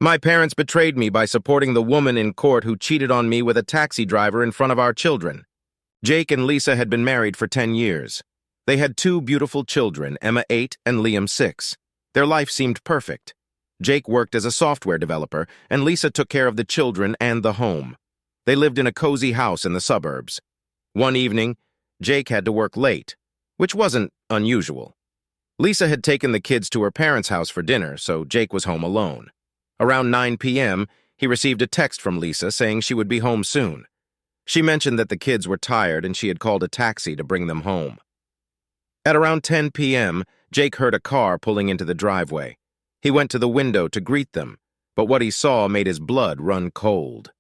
My parents betrayed me by supporting the woman in court who cheated on me with a taxi driver in front of our children. Jake and Lisa had been married for 10 years. They had two beautiful children, Emma 8 and Liam 6. Their life seemed perfect. Jake worked as a software developer, and Lisa took care of the children and the home. They lived in a cozy house in the suburbs. One evening, Jake had to work late, which wasn't unusual. Lisa had taken the kids to her parents' house for dinner, so Jake was home alone. Around 9 p.m., he received a text from Lisa saying she would be home soon. She mentioned that the kids were tired and she had called a taxi to bring them home. At around 10 p.m., Jake heard a car pulling into the driveway. He went to the window to greet them, but what he saw made his blood run cold.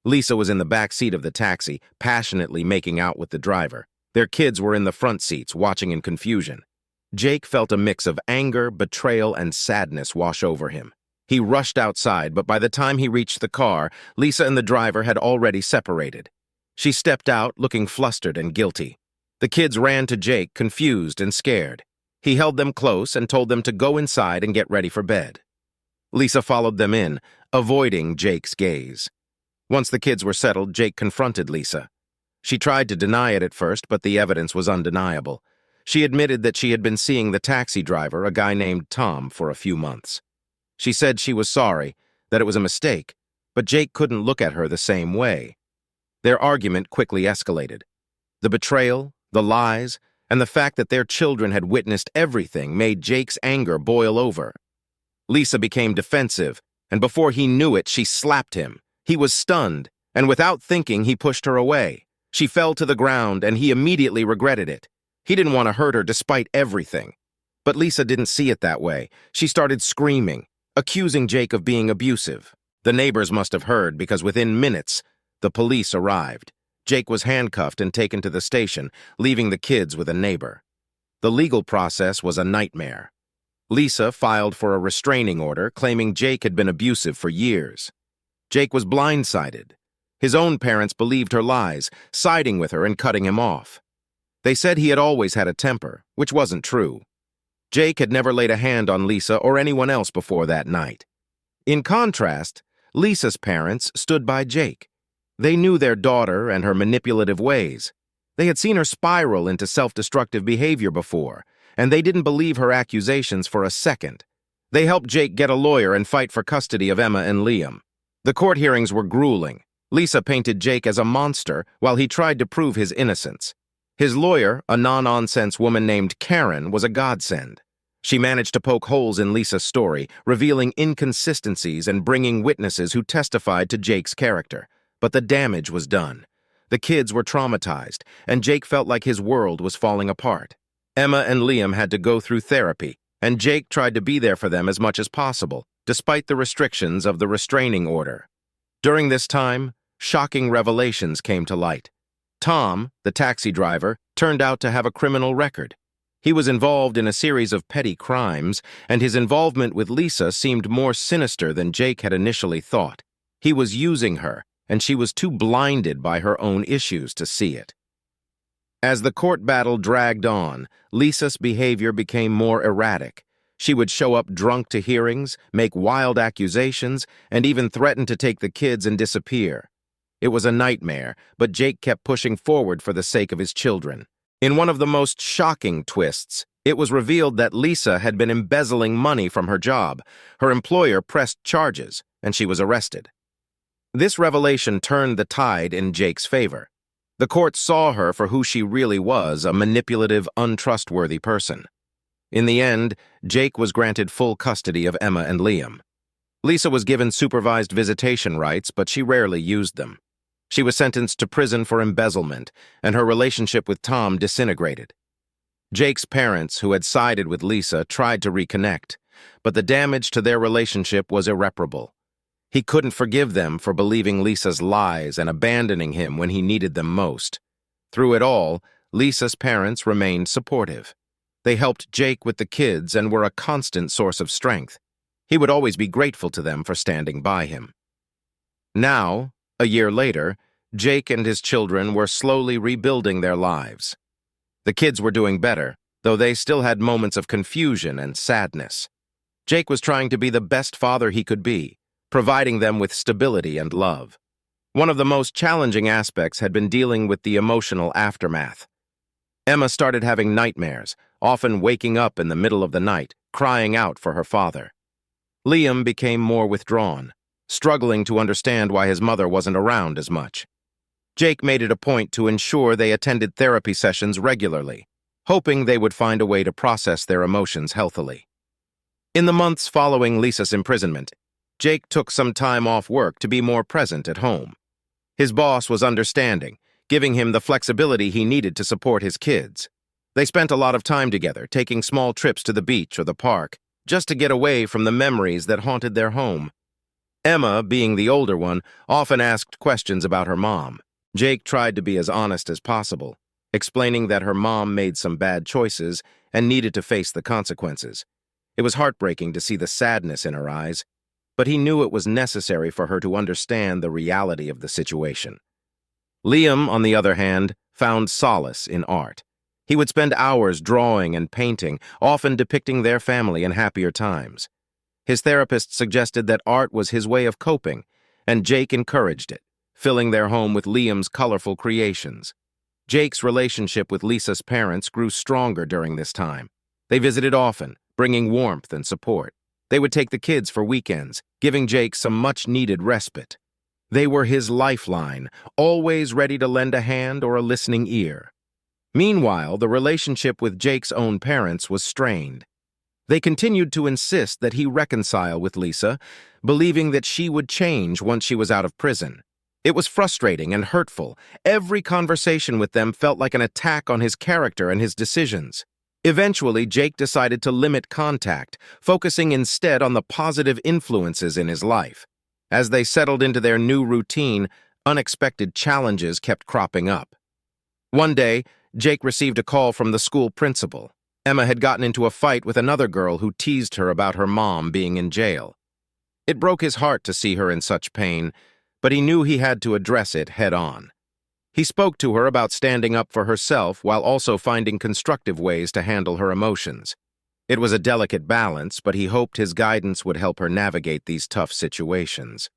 Lisa was in the back seat of the taxi, passionately making out with the driver. Their kids were in the front seats, watching in confusion. Jake felt a mix of anger, betrayal, and sadness wash over him. He rushed outside, but by the time he reached the car, Lisa and the driver had already separated. She stepped out, looking flustered and guilty. The kids ran to Jake, confused and scared. He held them close and told them to go inside and get ready for bed. Lisa followed them in, avoiding Jake's gaze. Once the kids were settled, Jake confronted Lisa. She tried to deny it at first, but the evidence was undeniable. She admitted that she had been seeing the taxi driver, a guy named Tom, for a few months. She said she was sorry, that it was a mistake, but Jake couldn't look at her the same way. Their argument quickly escalated. The betrayal, the lies, and the fact that their children had witnessed everything made Jake's anger boil over. Lisa became defensive, and before he knew it, she slapped him. He was stunned, and without thinking, he pushed her away. She fell to the ground, and he immediately regretted it. He didn't want to hurt her despite everything. But Lisa didn't see it that way. She started screaming, accusing Jake of being abusive. The neighbors must have heard because within minutes, the police arrived. Jake was handcuffed and taken to the station, leaving the kids with a neighbor. The legal process was a nightmare. Lisa filed for a restraining order, claiming Jake had been abusive for years. Jake was blindsided. His own parents believed her lies, siding with her and cutting him off. They said he had always had a temper, which wasn't true. Jake had never laid a hand on Lisa or anyone else before that night. In contrast, Lisa's parents stood by Jake. They knew their daughter and her manipulative ways. They had seen her spiral into self-destructive behavior before, and they didn't believe her accusations for a second. They helped Jake get a lawyer and fight for custody of Emma and Liam. The court hearings were grueling. Lisa painted Jake as a monster while he tried to prove his innocence. His lawyer, a no-nonsense woman named Karen, was a godsend. She managed to poke holes in Lisa's story, revealing inconsistencies and bringing witnesses who testified to Jake's character. But the damage was done. The kids were traumatized, and Jake felt like his world was falling apart. Emma and Liam had to go through therapy, and Jake tried to be there for them as much as possible, despite the restrictions of the restraining order. During this time, shocking revelations came to light. Tom, the taxi driver, turned out to have a criminal record. He was involved in a series of petty crimes, and his involvement with Lisa seemed more sinister than Jake had initially thought. He was using her, and she was too blinded by her own issues to see it. As the court battle dragged on, Lisa's behavior became more erratic. She would show up drunk to hearings, make wild accusations, and even threaten to take the kids and disappear. It was a nightmare, but Jake kept pushing forward for the sake of his children. In one of the most shocking twists, it was revealed that Lisa had been embezzling money from her job. Her employer pressed charges, and she was arrested. This revelation turned the tide in Jake's favor. The court saw her for who she really was, a manipulative, untrustworthy person. In the end, Jake was granted full custody of Emma and Liam. Lisa was given supervised visitation rights, but she rarely used them. She was sentenced to prison for embezzlement, and her relationship with Tom disintegrated. Jake's parents, who had sided with Lisa, tried to reconnect, but the damage to their relationship was irreparable. He couldn't forgive them for believing Lisa's lies and abandoning him when he needed them most. Through it all, Lisa's parents remained supportive. They helped Jake with the kids and were a constant source of strength. He would always be grateful to them for standing by him. Now, a year later, Jake and his children were slowly rebuilding their lives. The kids were doing better, though they still had moments of confusion and sadness. Jake was trying to be the best father he could be, providing them with stability and love. One of the most challenging aspects had been dealing with the emotional aftermath. Emma started having nightmares, often waking up in the middle of the night, crying out for her father. Liam became more withdrawn, struggling to understand why his mother wasn't around as much. Jake made it a point to ensure they attended therapy sessions regularly, hoping they would find a way to process their emotions healthily. In the months following Lisa's imprisonment, Jake took some time off work to be more present at home. His boss was understanding, giving him the flexibility he needed to support his kids. They spent a lot of time together, taking small trips to the beach or the park, just to get away from the memories that haunted their home. Emma, being the older one, often asked questions about her mom. Jake tried to be as honest as possible, explaining that her mom made some bad choices and needed to face the consequences. It was heartbreaking to see the sadness in her eyes, but he knew it was necessary for her to understand the reality of the situation. Liam, on the other hand, found solace in art. He would spend hours drawing and painting, often depicting their family in happier times. His therapist suggested that art was his way of coping, and Jake encouraged it, filling their home with Liam's colorful creations. Jake's relationship with Lisa's parents grew stronger during this time. They visited often, bringing warmth and support. They would take the kids for weekends, giving Jake some much-needed respite. They were his lifeline, always ready to lend a hand or a listening ear. Meanwhile, the relationship with Jake's own parents was strained. They continued to insist that he reconcile with Lisa, believing that she would change once she was out of prison. It was frustrating and hurtful. Every conversation with them felt like an attack on his character and his decisions. Eventually, Jake decided to limit contact, focusing instead on the positive influences in his life. As they settled into their new routine, unexpected challenges kept cropping up. One day, Jake received a call from the school principal. Emma had gotten into a fight with another girl who teased her about her mom being in jail. It broke his heart to see her in such pain, but he knew he had to address it head-on. He spoke to her about standing up for herself while also finding constructive ways to handle her emotions. It was a delicate balance, but he hoped his guidance would help her navigate these tough situations.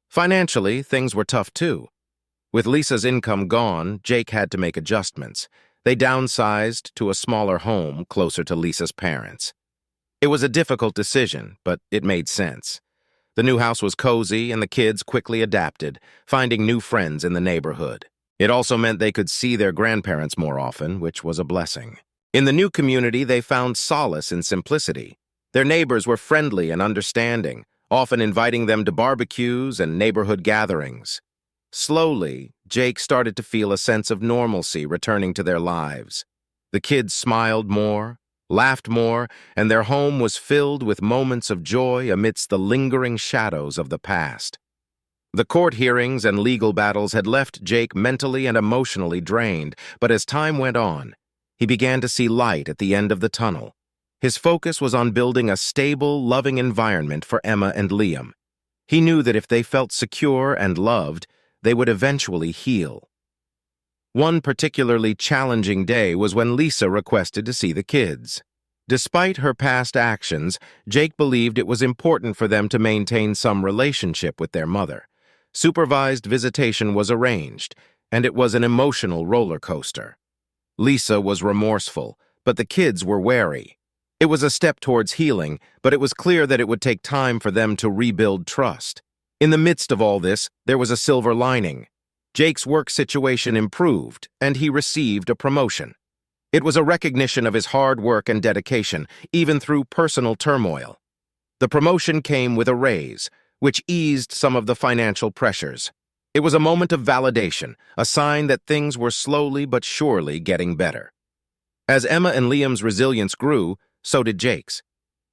Financially, things were tough too. With Lisa's income gone, Jake had to make adjustments. They downsized to a smaller home closer to Lisa's parents. It was a difficult decision, but it made sense. The new house was cozy, and the kids quickly adapted, finding new friends in the neighborhood. It also meant they could see their grandparents more often, which was a blessing. In the new community, they found solace in simplicity. Their neighbors were friendly and understanding, often inviting them to barbecues and neighborhood gatherings. Slowly, Jake started to feel a sense of normalcy returning to their lives. The kids smiled more, laughed more, and their home was filled with moments of joy amidst the lingering shadows of the past. The court hearings and legal battles had left Jake mentally and emotionally drained, but as time went on, he began to see light at the end of the tunnel. His focus was on building a stable, loving environment for Emma and Liam. He knew that if they felt secure and loved, they would eventually heal. One particularly challenging day was when Lisa requested to see the kids. Despite her past actions, Jake believed it was important for them to maintain some relationship with their mother. Supervised visitation was arranged, and it was an emotional roller coaster. Lisa was remorseful, but the kids were wary. It was a step towards healing, but it was clear that it would take time for them to rebuild trust. In the midst of all this, there was a silver lining. Jake's work situation improved, and he received a promotion. It was a recognition of his hard work and dedication, even through personal turmoil. The promotion came with a raise, which eased some of the financial pressures. It was a moment of validation, a sign that things were slowly but surely getting better. As Emma and Liam's resilience grew, so did Jake's.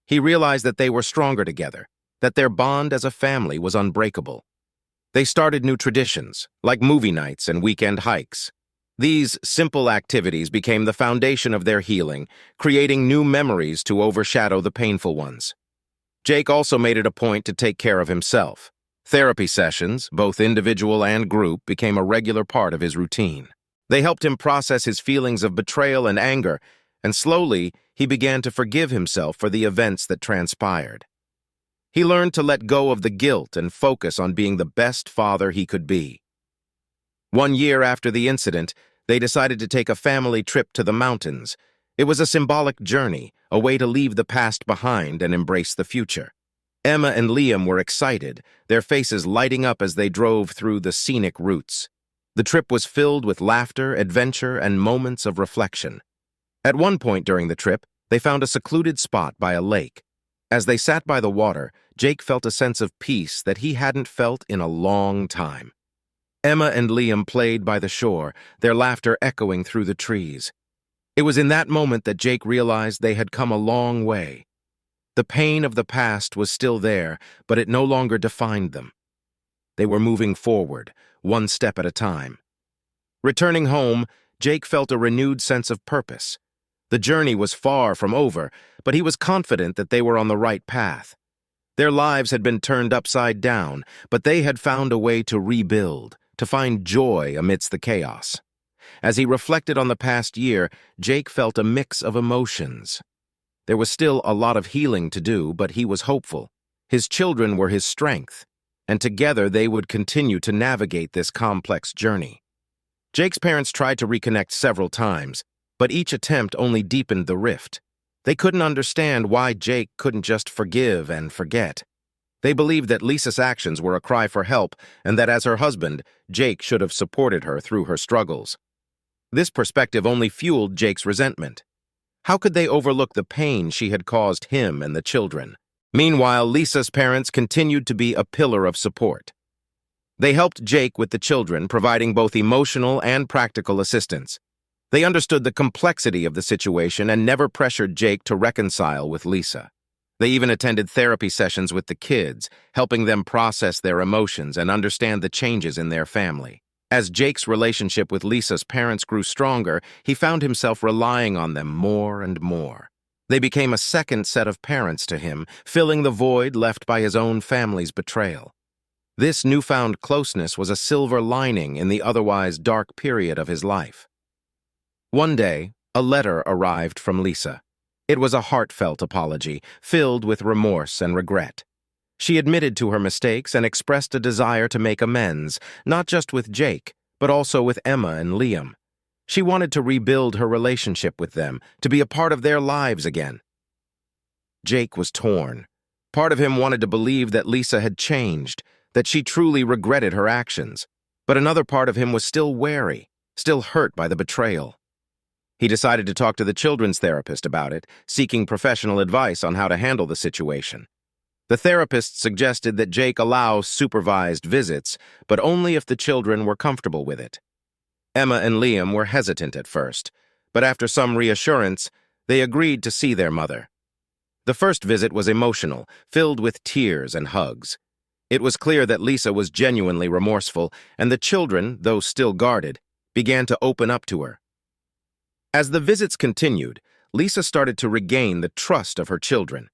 He realized that they were stronger together, that their bond as a family was unbreakable. They started new traditions, like movie nights and weekend hikes. These simple activities became the foundation of their healing, creating new memories to overshadow the painful ones. Jake also made it a point to take care of himself. Therapy sessions, both individual and group, became a regular part of his routine. They helped him process his feelings of betrayal and anger, and slowly he began to forgive himself for the events that transpired. He learned to let go of the guilt and focus on being the best father he could be. 1 year after the incident, they decided to take a family trip to the mountains. It was a symbolic journey, a way to leave the past behind and embrace the future. Emma and Liam were excited, their faces lighting up as they drove through the scenic routes. The trip was filled with laughter, adventure, and moments of reflection. At one point during the trip, they found a secluded spot by a lake. As they sat by the water, Jake felt a sense of peace that he hadn't felt in a long time. Emma and Liam played by the shore, their laughter echoing through the trees. It was in that moment that Jake realized they had come a long way. The pain of the past was still there, but it no longer defined them. They were moving forward, one step at a time. Returning home, Jake felt a renewed sense of purpose. The journey was far from over, but he was confident that they were on the right path. Their lives had been turned upside down, but they had found a way to rebuild, to find joy amidst the chaos. As he reflected on the past year, Jake felt a mix of emotions. There was still a lot of healing to do, but he was hopeful. His children were his strength, and together they would continue to navigate this complex journey. Jake's parents tried to reconnect several times, but each attempt only deepened the rift. They couldn't understand why Jake couldn't just forgive and forget. They believed that Lisa's actions were a cry for help, and that as her husband, Jake should have supported her through her struggles. This perspective only fueled Jake's resentment. How could they overlook the pain she had caused him and the children? Meanwhile, Lisa's parents continued to be a pillar of support. They helped Jake with the children, providing both emotional and practical assistance. They understood the complexity of the situation and never pressured Jake to reconcile with Lisa. They even attended therapy sessions with the kids, helping them process their emotions and understand the changes in their family. As Jake's relationship with Lisa's parents grew stronger, he found himself relying on them more and more. They became a second set of parents to him, filling the void left by his own family's betrayal. This newfound closeness was a silver lining in the otherwise dark period of his life. One day, a letter arrived from Lisa. It was a heartfelt apology, filled with remorse and regret. She admitted to her mistakes and expressed a desire to make amends, not just with Jake, but also with Emma and Liam. She wanted to rebuild her relationship with them, to be a part of their lives again. Jake was torn. Part of him wanted to believe that Lisa had changed, that she truly regretted her actions, but another part of him was still wary, still hurt by the betrayal. He decided to talk to the children's therapist about it, seeking professional advice on how to handle the situation. The therapist suggested that Jake allow supervised visits, but only if the children were comfortable with it. Emma and Liam were hesitant at first, but after some reassurance, they agreed to see their mother. The first visit was emotional, filled with tears and hugs. It was clear that Lisa was genuinely remorseful, and the children, though still guarded, began to open up to her. As the visits continued, Lisa started to regain the trust of her children.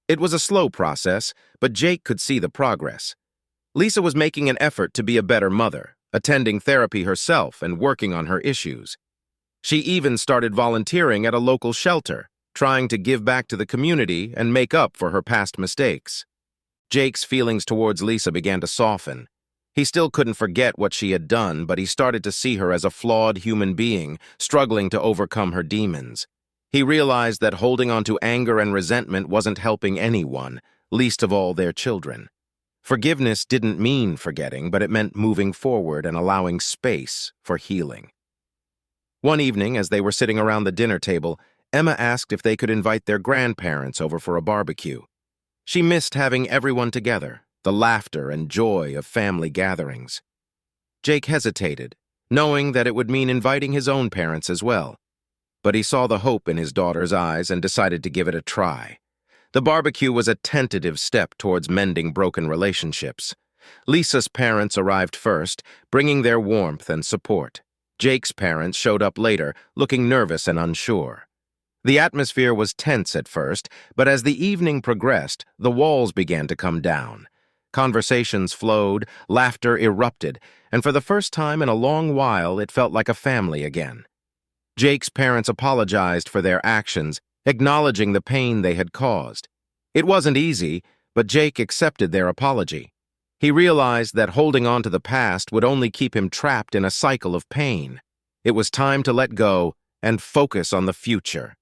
It was a slow process, but Jake could see the progress. Lisa was making an effort to be a better mother, attending therapy herself and working on her issues. She even started volunteering at a local shelter, trying to give back to the community and make up for her past mistakes. Jake's feelings towards Lisa began to soften. He still couldn't forget what she had done, but he started to see her as a flawed human being, struggling to overcome her demons. He realized that holding on to anger and resentment wasn't helping anyone, least of all their children. Forgiveness didn't mean forgetting, but it meant moving forward and allowing space for healing. One evening, as they were sitting around the dinner table, Emma asked if they could invite their grandparents over for a barbecue. She missed having everyone together, the laughter and joy of family gatherings. Jake hesitated, knowing that it would mean inviting his own parents as well. But he saw the hope in his daughter's eyes and decided to give it a try. The barbecue was a tentative step towards mending broken relationships. Lisa's parents arrived first, bringing their warmth and support. Jake's parents showed up later, looking nervous and unsure. The atmosphere was tense at first, but as the evening progressed, the walls began to come down. Conversations flowed, laughter erupted, and for the first time in a long while, it felt like a family again. Jake's parents apologized for their actions, acknowledging the pain they had caused. It wasn't easy, but Jake accepted their apology. He realized that holding on to the past would only keep him trapped in a cycle of pain. It was time to let go and focus on the future.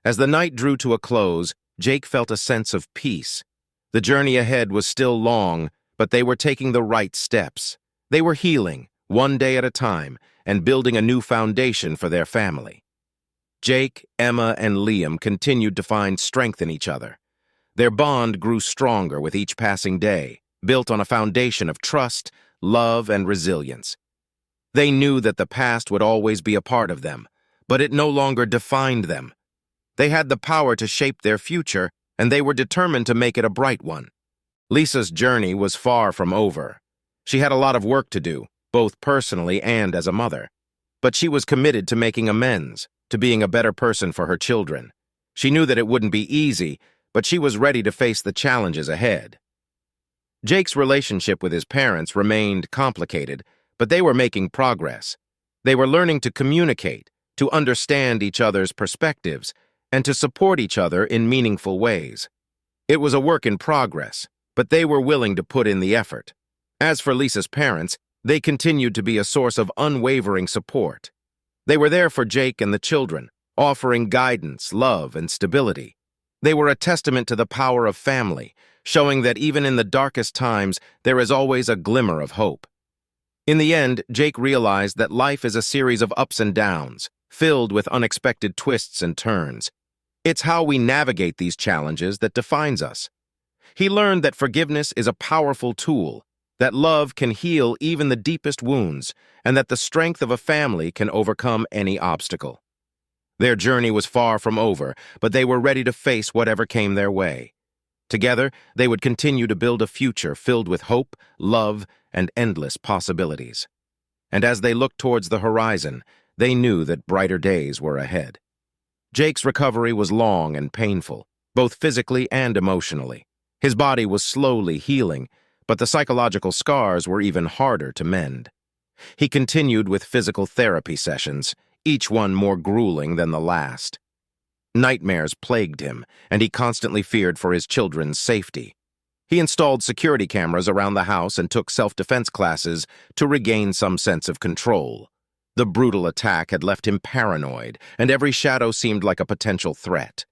As the night drew to a close, Jake felt a sense of peace. The journey ahead was still long, but they were taking the right steps. They were healing, one day at a time, and building a new foundation for their family. Jake, Emma, and Liam continued to find strength in each other. Their bond grew stronger with each passing day, built on a foundation of trust, love, and resilience. They knew that the past would always be a part of them, but it no longer defined them. They had the power to shape their future, and they were determined to make it a bright one. Lisa's journey was far from over. She had a lot of work to do, both personally and as a mother. But she was committed to making amends, to being a better person for her children. She knew that it wouldn't be easy, but she was ready to face the challenges ahead. Jake's relationship with his parents remained complicated, but they were making progress. They were learning to communicate, to understand each other's perspectives, and to support each other in meaningful ways. It was a work in progress, but they were willing to put in the effort. As for Lisa's parents, they continued to be a source of unwavering support. They were there for Jake and the children, offering guidance, love, and stability. They were a testament to the power of family, showing that even in the darkest times, there is always a glimmer of hope. In the end, Jake realized that life is a series of ups and downs, filled with unexpected twists and turns. It's how we navigate these challenges that defines us. He learned that forgiveness is a powerful tool, that love can heal even the deepest wounds, and that the strength of a family can overcome any obstacle. Their journey was far from over, but they were ready to face whatever came their way. Together, they would continue to build a future filled with hope, love, and endless possibilities. And as they looked towards the horizon, they knew that brighter days were ahead. Jake's recovery was long and painful, both physically and emotionally. His body was slowly healing, but the psychological scars were even harder to mend. He continued with physical therapy sessions, each one more grueling than the last. Nightmares plagued him, and he constantly feared for his children's safety. He installed security cameras around the house and took self-defense classes to regain some sense of control. The brutal attack had left him paranoid, and every shadow seemed like a potential threat.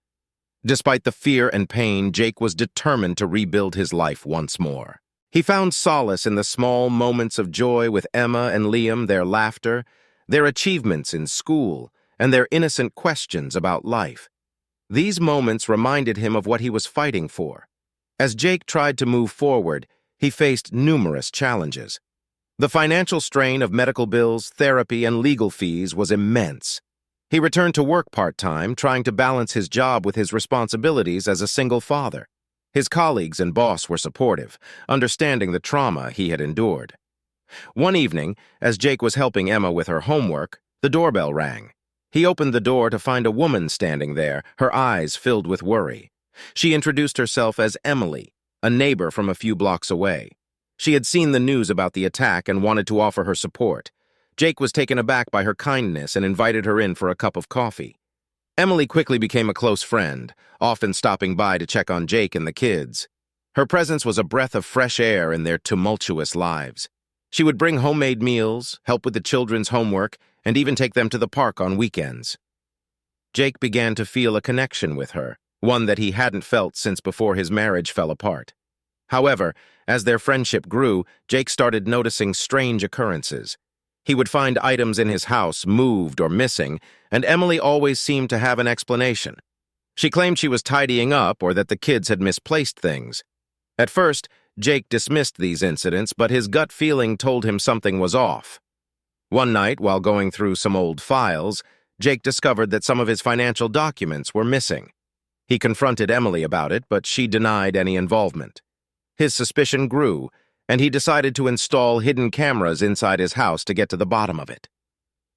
Despite the fear and pain, Jake was determined to rebuild his life once more. He found solace in the small moments of joy with Emma and Liam, their laughter, their achievements in school, and their innocent questions about life. These moments reminded him of what he was fighting for. As Jake tried to move forward, he faced numerous challenges. The financial strain of medical bills, therapy, and legal fees was immense. He returned to work part-time, trying to balance his job with his responsibilities as a single father. His colleagues and boss were supportive, understanding the trauma he had endured. One evening, as Jake was helping Emma with her homework, the doorbell rang. He opened the door to find a woman standing there, her eyes filled with worry. She introduced herself as Emily, a neighbor from a few blocks away. She had seen the news about the attack and wanted to offer her support. Jake was taken aback by her kindness and invited her in for a cup of coffee. Emily quickly became a close friend, often stopping by to check on Jake and the kids. Her presence was a breath of fresh air in their tumultuous lives. She would bring homemade meals, help with the children's homework, and even take them to the park on weekends. Jake began to feel a connection with her, one that he hadn't felt since before his marriage fell apart. However, as their friendship grew, Jake started noticing strange occurrences. He would find items in his house moved or missing, and Emily always seemed to have an explanation. She claimed she was tidying up or that the kids had misplaced things. At first, Jake dismissed these incidents, but his gut feeling told him something was off. One night, while going through some old files, Jake discovered that some of his financial documents were missing. He confronted Emily about it, but she denied any involvement. His suspicion grew, and he decided to install hidden cameras inside his house to get to the bottom of it.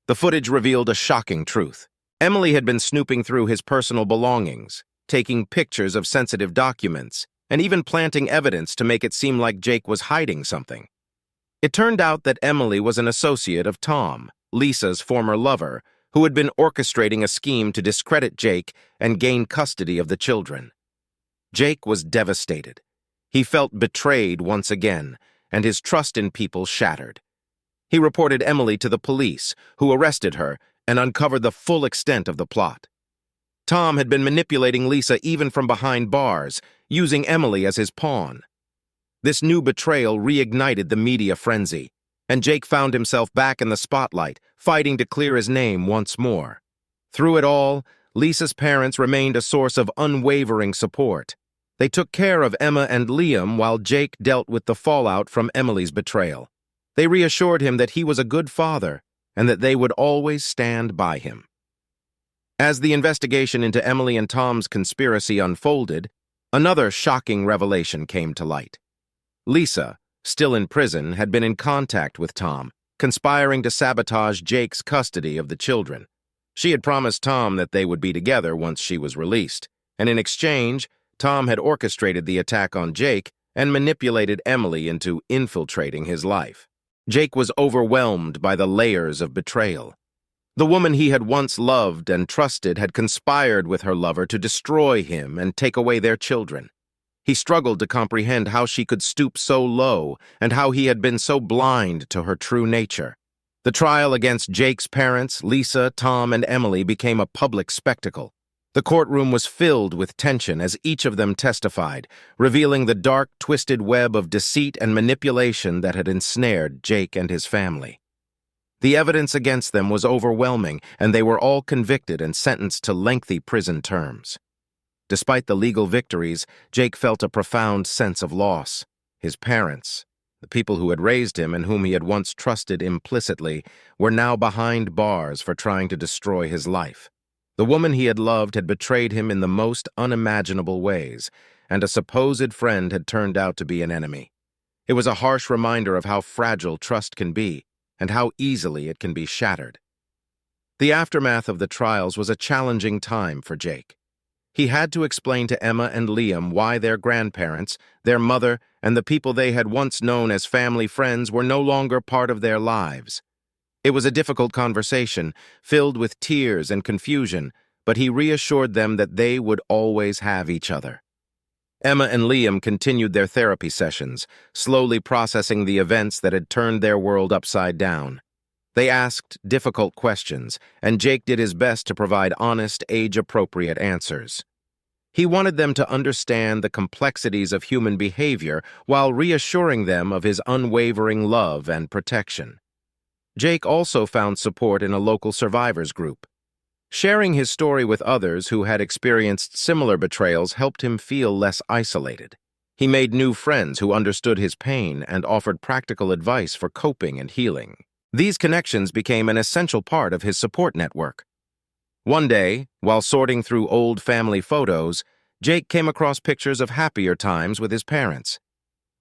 The footage revealed a shocking truth. Emily had been snooping through his personal belongings, taking pictures of sensitive documents, and even planting evidence to make it seem like Jake was hiding something. It turned out that Emily was an associate of Tom, Lisa's former lover, who had been orchestrating a scheme to discredit Jake and gain custody of the children. Jake was devastated. He felt betrayed once again, and his trust in people shattered. He reported Emily to the police, who arrested her and uncovered the full extent of the plot. Tom had been manipulating Lisa even from behind bars, using Emily as his pawn. This new betrayal reignited the media frenzy, and Jake found himself back in the spotlight, fighting to clear his name once more. Through it all, Lisa's parents remained a source of unwavering support. They took care of Emma and Liam while Jake dealt with the fallout from Emily's betrayal. They reassured him that he was a good father and that they would always stand by him. As the investigation into Emily and Tom's conspiracy unfolded, another shocking revelation came to light. Lisa, still in prison, had been in contact with Tom, conspiring to sabotage Jake's custody of the children. She had promised Tom that they would be together once she was released, and in exchange, Tom had orchestrated the attack on Jake and manipulated Emily into infiltrating his life. Jake was overwhelmed by the layers of betrayal. The woman he had once loved and trusted had conspired with her lover to destroy him and take away their children. He struggled to comprehend how she could stoop so low and how he had been so blind to her true nature. The trial against Jake's parents, Lisa, Tom, and Emily, became a public spectacle. The courtroom was filled with tension as each of them testified, revealing the dark, twisted web of deceit and manipulation that had ensnared Jake and his family. The evidence against them was overwhelming, and they were all convicted and sentenced to lengthy prison terms. Despite the legal victories, Jake felt a profound sense of loss. His parents, the people who had raised him and whom he had once trusted implicitly, were now behind bars for trying to destroy his life. The woman he had loved had betrayed him in the most unimaginable ways, and a supposed friend had turned out to be an enemy. It was a harsh reminder of how fragile trust can be, and how easily it can be shattered. The aftermath of the trials was a challenging time for Jake. He had to explain to Emma and Liam why their grandparents, their mother, and the people they had once known as family friends were no longer part of their lives. It was a difficult conversation, filled with tears and confusion, but he reassured them that they would always have each other. Emma and Liam continued their therapy sessions, slowly processing the events that had turned their world upside down. They asked difficult questions, and Jake did his best to provide honest, age-appropriate answers. He wanted them to understand the complexities of human behavior while reassuring them of his unwavering love and protection. Jake also found support in a local survivors group. Sharing his story with others who had experienced similar betrayals helped him feel less isolated. He made new friends who understood his pain and offered practical advice for coping and healing. These connections became an essential part of his support network. One day, while sorting through old family photos, Jake came across pictures of happier times with his parents.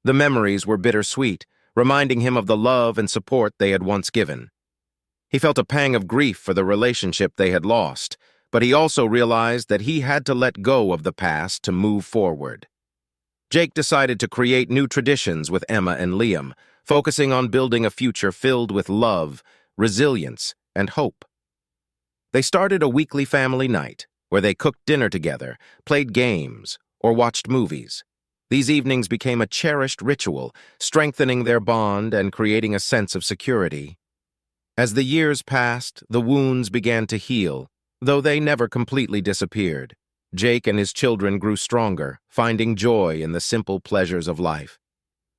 The memories were bittersweet, reminding him of the love and support they had once given. He felt a pang of grief for the relationship they had lost, but he also realized that he had to let go of the past to move forward. Jake decided to create new traditions with Emma and Liam, focusing on building a future filled with love, resilience, and hope. They started a weekly family night, where they cooked dinner together, played games, or watched movies. These evenings became a cherished ritual, strengthening their bond and creating a sense of security. As the years passed, the wounds began to heal, though they never completely disappeared. Jake and his children grew stronger, finding joy in the simple pleasures of life.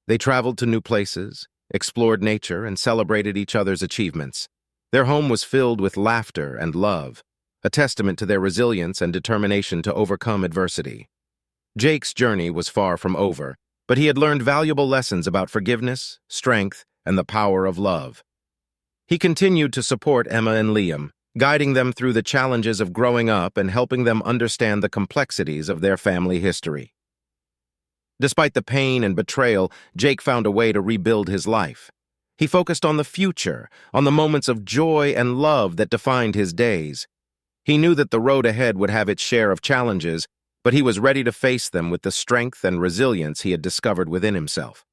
They traveled to new places, explored nature, and celebrated each other's achievements. Their home was filled with laughter and love, a testament to their resilience and determination to overcome adversity. Jake's journey was far from over, but he had learned valuable lessons about forgiveness, strength, and the power of love. He continued to support Emma and Liam, guiding them through the challenges of growing up and helping them understand the complexities of their family history. Despite the pain and betrayal, Jake found a way to rebuild his life. He focused on the future, on the moments of joy and love that defined his days. He knew that the road ahead would have its share of challenges, but he was ready to face them with the strength and resilience he had discovered within himself.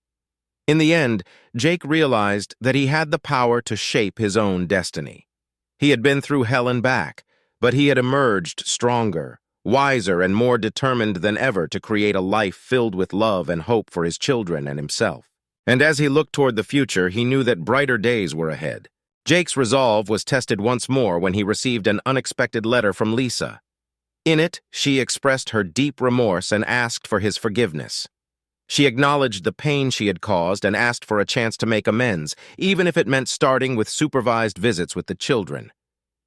In the end, Jake realized that he had the power to shape his own destiny. He had been through hell and back, but he had emerged stronger, wiser and more determined than ever to create a life filled with love and hope for his children and himself. And as he looked toward the future, he knew that brighter days were ahead. Jake's resolve was tested once more when he received an unexpected letter from Lisa. In it, she expressed her deep remorse and asked for his forgiveness. She acknowledged the pain she had caused and asked for a chance to make amends, even if it meant starting with supervised visits with the children.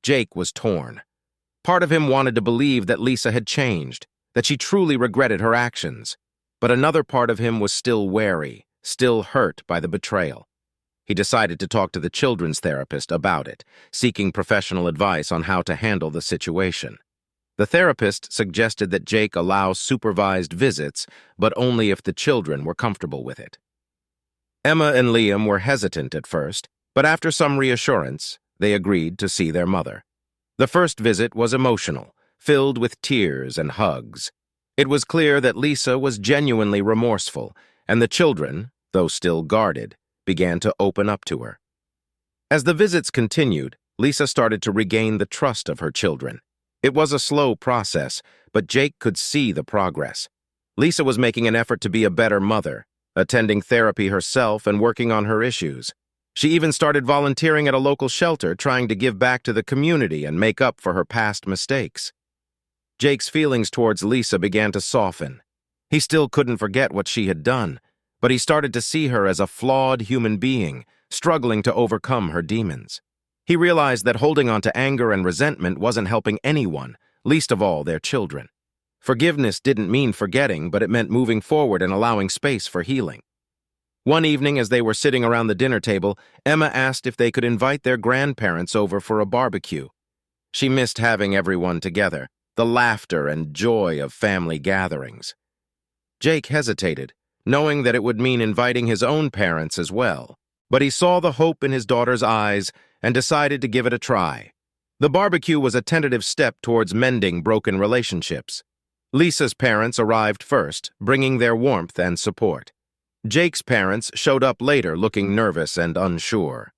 Jake was torn. Part of him wanted to believe that Lisa had changed, that she truly regretted her actions. But another part of him was still wary, still hurt by the betrayal. He decided to talk to the children's therapist about it, seeking professional advice on how to handle the situation. The therapist suggested that Jake allow supervised visits, but only if the children were comfortable with it. Emma and Liam were hesitant at first, but after some reassurance, they agreed to see their mother. The first visit was emotional, filled with tears and hugs. It was clear that Lisa was genuinely remorseful, and the children, though still guarded, began to open up to her. As the visits continued, Lisa started to regain the trust of her children. It was a slow process, but Jake could see the progress. Lisa was making an effort to be a better mother, attending therapy herself and working on her issues. She even started volunteering at a local shelter, trying to give back to the community and make up for her past mistakes. Jake's feelings towards Lisa began to soften. He still couldn't forget what she had done, but he started to see her as a flawed human being, struggling to overcome her demons. He realized that holding on to anger and resentment wasn't helping anyone, least of all their children. Forgiveness didn't mean forgetting, but it meant moving forward and allowing space for healing. One evening, as they were sitting around the dinner table, Emma asked if they could invite their grandparents over for a barbecue. She missed having everyone together, the laughter and joy of family gatherings. Jake hesitated, knowing that it would mean inviting his own parents as well. But he saw the hope in his daughter's eyes and decided to give it a try. The barbecue was a tentative step towards mending broken relationships. Lisa's parents arrived first, bringing their warmth and support. Jake's parents showed up later, looking nervous and unsure.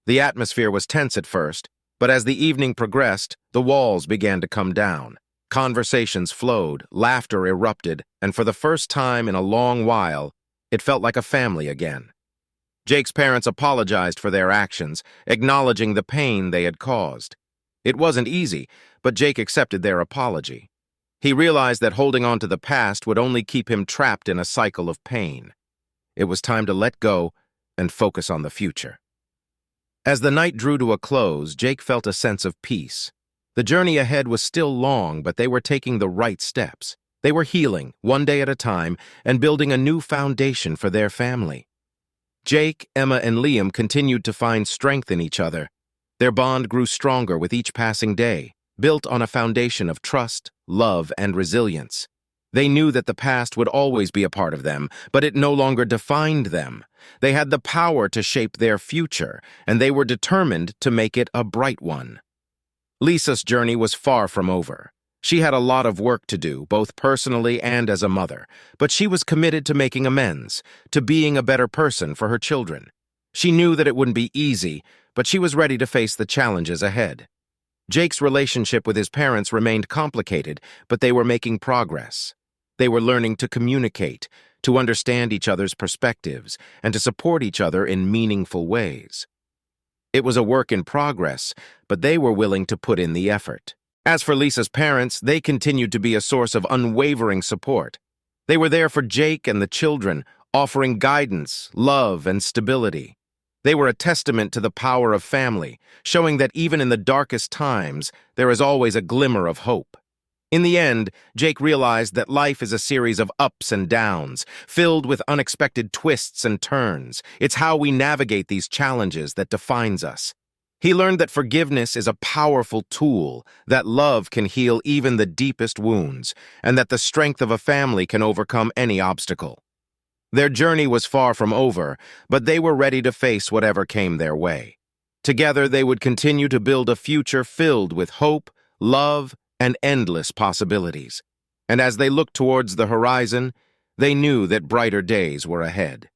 The atmosphere was tense at first, but as the evening progressed, the walls began to come down. Conversations flowed, laughter erupted, and for the first time in a long while, it felt like a family again. Jake's parents apologized for their actions, acknowledging the pain they had caused. It wasn't easy, but Jake accepted their apology. He realized that holding on to the past would only keep him trapped in a cycle of pain. It was time to let go and focus on the future. As the night drew to a close, Jake felt a sense of peace. The journey ahead was still long, but they were taking the right steps. They were healing, one day at a time, and building a new foundation for their family. Jake, Emma, and Liam continued to find strength in each other. Their bond grew stronger with each passing day, built on a foundation of trust, love, and resilience. They knew that the past would always be a part of them, but it no longer defined them. They had the power to shape their future, and they were determined to make it a bright one. Lisa's journey was far from over. She had a lot of work to do, both personally and as a mother, but she was committed to making amends, to being a better person for her children. She knew that it wouldn't be easy, but she was ready to face the challenges ahead. Jake's relationship with his parents remained complicated, but they were making progress. They were learning to communicate, to understand each other's perspectives, and to support each other in meaningful ways. It was a work in progress, but they were willing to put in the effort. As for Lisa's parents, they continued to be a source of unwavering support. They were there for Jake and the children, offering guidance, love, and stability. They were a testament to the power of family, showing that even in the darkest times, there is always a glimmer of hope. In the end, Jake realized that life is a series of ups and downs, filled with unexpected twists and turns. It's how we navigate these challenges that defines us. He learned that forgiveness is a powerful tool, that love can heal even the deepest wounds, and that the strength of a family can overcome any obstacle. Their journey was far from over, but they were ready to face whatever came their way. Together, they would continue to build a future filled with hope, love, and endless possibilities. And as they looked towards the horizon, they knew that brighter days were ahead.